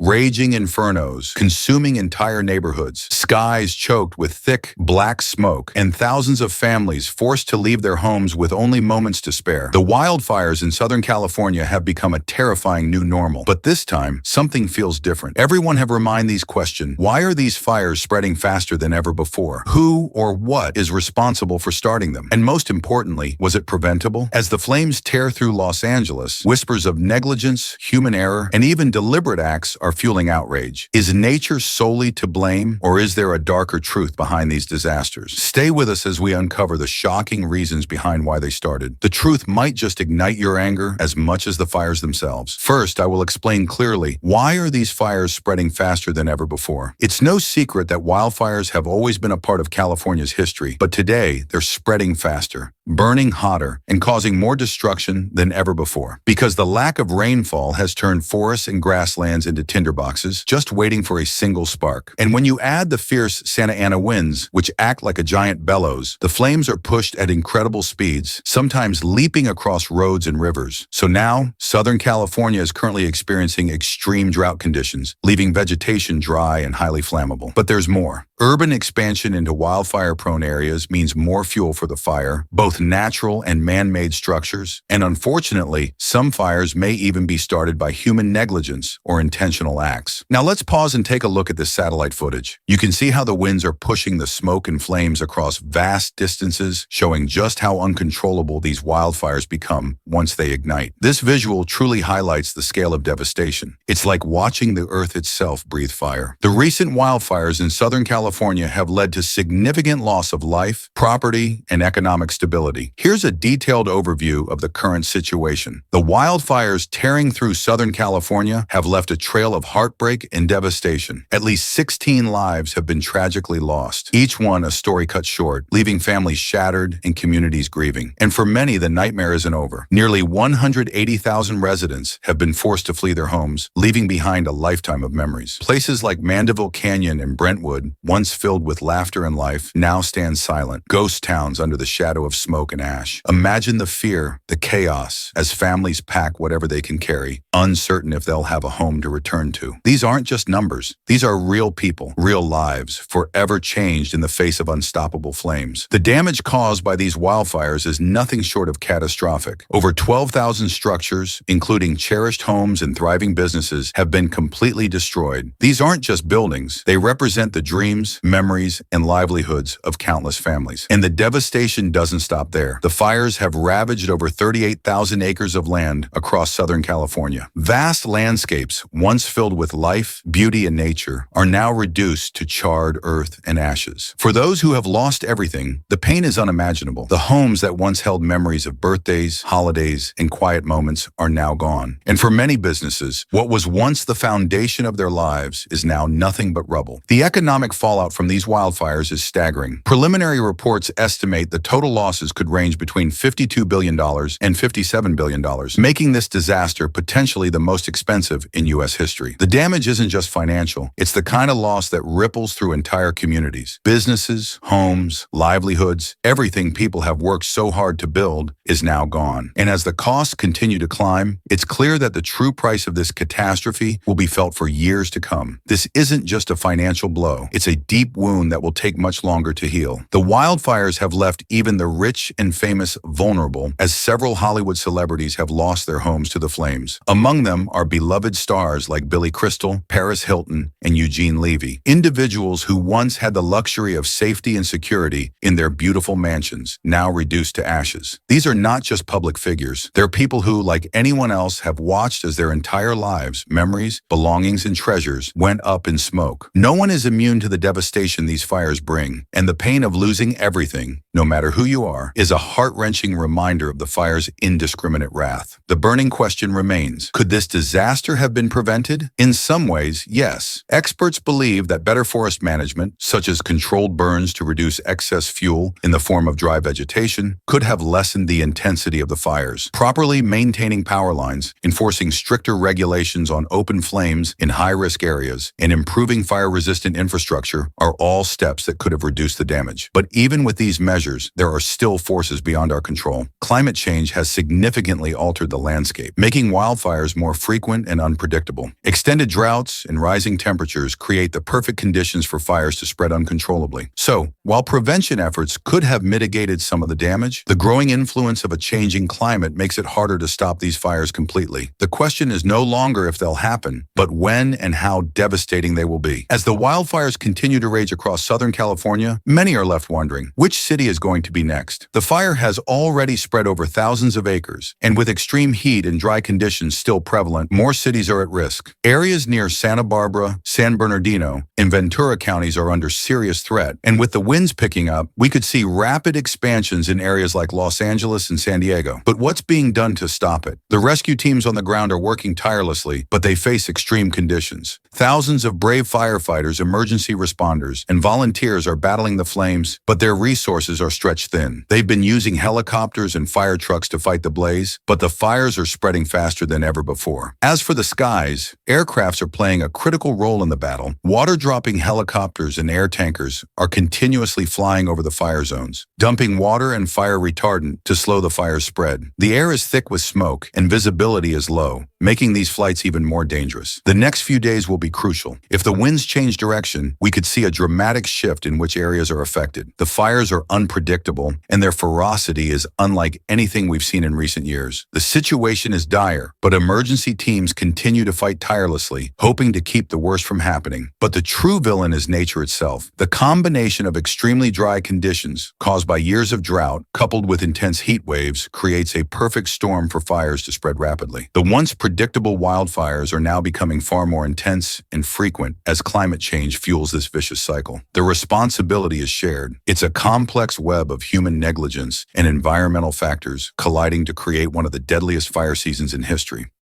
Raging infernos, consuming entire neighborhoods, skies choked with thick, black smoke, and thousands of families forced to leave their homes with only moments to spare. The wildfires in Southern California have become a terrifying new normal, but this time, something feels different. Everyone have reminded these questions: why are these fires spreading faster than ever before? Who or what is responsible for starting them? And most importantly, was it preventable? As the flames tear through Los Angeles, whispers of negligence, human error, and even deliberate acts are fueling outrage. Is nature solely to blame, or is there a darker truth behind these disasters? Stay with us as we uncover the shocking reasons behind why they started. The truth might just ignite your anger as much as the fires themselves. First, I will explain clearly, why are these fires spreading faster than ever before? It's no secret that wildfires have always been a part of California's history, but today they're spreading faster, burning hotter, and causing more destruction than ever before. Because the lack of rainfall has turned forests and grasslands into tinderboxes, just waiting for a single spark. And when you add the fierce Santa Ana winds, which act like a giant bellows, the flames are pushed at incredible speeds, sometimes leaping across roads and rivers. So now, Southern California is currently experiencing extreme drought conditions, leaving vegetation dry and highly flammable. But there's more. Urban expansion into wildfire-prone areas means more fuel for the fire, both natural and man-made structures, and unfortunately, some fires may even be started by human negligence or intentional acts. Now let's pause and take a look at this satellite footage. You can see how the winds are pushing the smoke and flames across vast distances, showing just how uncontrollable these wildfires become once they ignite. This visual truly highlights the scale of devastation. It's like watching the earth itself breathe fire. The recent wildfires in Southern California have led to significant loss of life, property, and economic stability. Here's a detailed overview of the current situation. The wildfires tearing through Southern California have left a trail of heartbreak and devastation. At least 16 lives have been tragically lost, each one a story cut short, leaving families shattered and communities grieving. And for many, the nightmare isn't over. Nearly 180,000 residents have been forced to flee their homes, leaving behind a lifetime of memories. Places like Mandeville Canyon and Brentwood, once filled with laughter and life, now stand silent, ghost towns under the shadow of smoke and ash. Imagine the fear, the chaos, as families pack whatever they can carry, uncertain if they'll have a home to return to. These aren't just numbers. These are real people, real lives, forever changed in the face of unstoppable flames. The damage caused by these wildfires is nothing short of catastrophic. Over 12,000 structures, including cherished homes and thriving businesses, have been completely destroyed. These aren't just buildings. They represent the dreams, memories, and livelihoods of countless families. And the devastation doesn't stop there. The fires have ravaged over 38,000 acres of land across Southern California. Vast landscapes, once filled with life, beauty, and nature, are now reduced to charred earth and ashes. For those who have lost everything, the pain is unimaginable. The homes that once held memories of birthdays, holidays, and quiet moments are now gone. And for many businesses, what was once the foundation of their lives is now nothing but rubble. The economic fallout from these wildfires is staggering. Preliminary reports estimate the total losses could range between $52 billion and $57 billion, making this disaster potentially the most expensive in U.S. history. The damage isn't just financial. It's the kind of loss that ripples through entire communities. Businesses, homes, livelihoods, everything people have worked so hard to build is now gone. And as the costs continue to climb, it's clear that the true price of this catastrophe will be felt for years to come. This isn't just a financial blow. It's a deep wound that will take much longer to heal. The wildfires have left even the rich and famous vulnerable, as several Hollywood celebrities have lost their homes to the flames. Among them are beloved stars like Billy Crystal, Paris Hilton, and Eugene Levy, individuals who once had the luxury of safety and security in their beautiful mansions, now reduced to ashes. These are not just public figures. They're people who, like anyone else, have watched as their entire lives, memories, belongings, and treasures went up in smoke. No one is immune to the devastation these fires bring, and the pain of losing everything, no matter who you are, is a heart-wrenching reminder of the fire's indiscriminate wrath. The burning question remains: could this disaster have been prevented? In some ways, yes. Experts believe that better forest management, such as controlled burns to reduce excess fuel in the form of dry vegetation, could have lessened the intensity of the fires. Properly maintaining power lines, enforcing stricter regulations on open flames in high-risk areas, and improving fire-resistant infrastructure infrastructure are all steps that could have reduced the damage. But even with these measures, there are still forces beyond our control. Climate change has significantly altered the landscape, making wildfires more frequent and unpredictable. Extended droughts and rising temperatures create the perfect conditions for fires to spread uncontrollably. So, while prevention efforts could have mitigated some of the damage, the growing influence of a changing climate makes it harder to stop these fires completely. The question is no longer if they'll happen, but when and how devastating they will be. As the wildfires continue to rage across Southern California, many are left wondering, which city is going to be next? The fire has already spread over thousands of acres, and with extreme heat and dry conditions still prevalent, more cities are at risk. Areas near Santa Barbara, San Bernardino, and Ventura counties are under serious threat, and with the winds picking up, we could see rapid expansions in areas like Los Angeles and San Diego. But what's being done to stop it? The rescue teams on the ground are working tirelessly, but they face extreme conditions. Thousands of brave firefighters, emergency responders, and volunteers are battling the flames, but their resources are stretched thin. They've been using helicopters and fire trucks to fight the blaze, but the fires are spreading faster than ever before. As for the skies, aircrafts are playing a critical role in the battle. Water-dropping helicopters and air tankers are continuously flying over the fire zones, dumping water and fire retardant to slow the fire's spread. The air is thick with smoke, and visibility is low, making these flights even more dangerous. The next few days will be crucial. If the winds change direction, we could see a dramatic shift in which areas are affected. The fires are unpredictable, and their ferocity is unlike anything we've seen in recent years. The situation is dire, but emergency teams continue to fight tirelessly, hoping to keep the worst from happening. But the true villain is nature itself. The combination of extremely dry conditions caused by years of drought, coupled with intense heat waves, creates a perfect storm for fires to spread rapidly. The once predictable wildfires are now becoming far more intense and frequent as climate change fuels this vicious cycle. The responsibility is shared. It's a complex web of human negligence and environmental factors colliding to create one of the deadliest fire seasons in history.